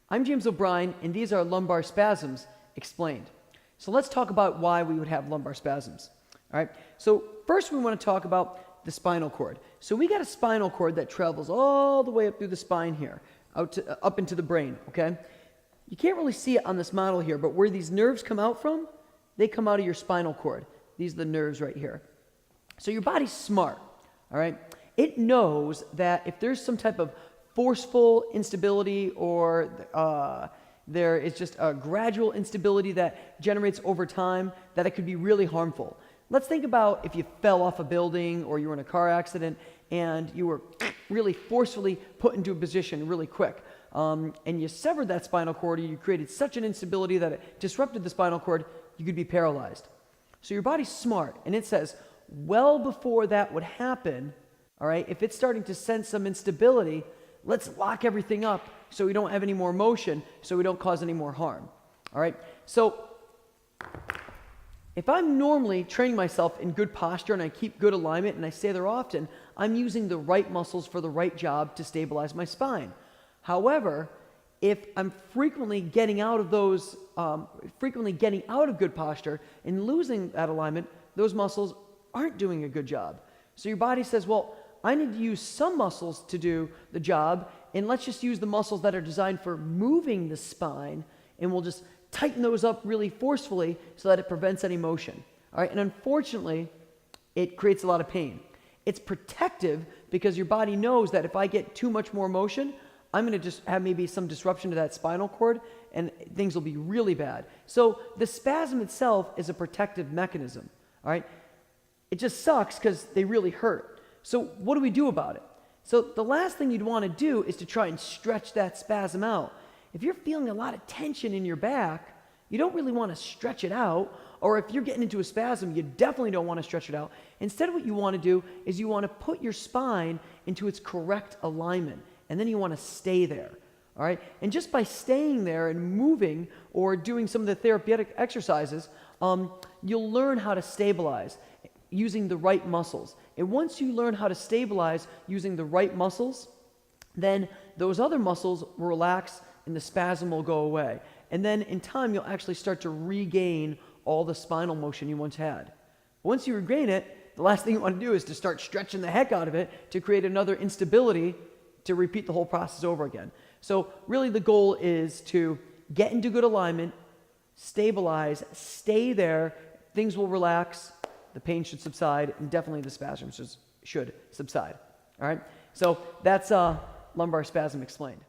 I'm James O'Brien, and these are lumbar spasms explained. So let's talk about why we would have lumbar spasms. All right. So first we want to talk about the spinal cord. So we got a spinal cord that travels all the way up through the spine here, up into the brain, okay? You can't really see it on this model here, but where these nerves come out from, they come out of your spinal cord. These are the nerves right here. So your body's smart, all right? It knows that if there's some type of forceful instability or there is just a gradual instability that generates over time, that it could be really harmful. Let's think about if you fell off a building or you were in a car accident and you were really forcefully put into a position really quick. And you severed that spinal cord, or you created such an instability that it disrupted the spinal cord, you could be paralyzed. So your body's smart, and it says, well before that would happen, all right, if it's starting to sense some instability, let's lock everything up so we don't have any more motion, so we don't cause any more harm. All right, so if I'm normally training myself in good posture and I keep good alignment and I stay there often, I'm using the right muscles for the right job to stabilize my spine. However, if I'm frequently getting out of good posture and losing that alignment, those muscles aren't doing a good job. So your body says, well, I need to use some muscles to do the job, and let's just use the muscles that are designed for moving the spine, and we'll just tighten those up really forcefully so that it prevents any motion. All right, and unfortunately, it creates a lot of pain. It's protective because your body knows that if I get too much more motion, I'm going to just have maybe some disruption to that spinal cord, and things will be really bad. So the spasm itself is a protective mechanism. All right, it just sucks because they really hurt. So what do we do about it? So the last thing you'd want to do is to try and stretch that spasm out. If you're feeling a lot of tension in your back, you don't really want to stretch it out. Or if you're getting into a spasm, you definitely don't want to stretch it out. Instead, what you want to do is you want to put your spine into its correct alignment, and then you want to stay there. All right? And just by staying there and moving or doing some of the therapeutic exercises, you'll learn how to stabilize using the right muscles. And once you learn how to stabilize using the right muscles, then those other muscles will relax and the spasm will go away. And then in time, you'll actually start to regain all the spinal motion you once had. Once you regain it, the last thing you want to do is to start stretching the heck out of it to create another instability to repeat the whole process over again. So really the goal is to get into good alignment, stabilize, stay there, things will relax, the pain should subside, and definitely the spasms should subside. All right? So that's lumbar spasm explained.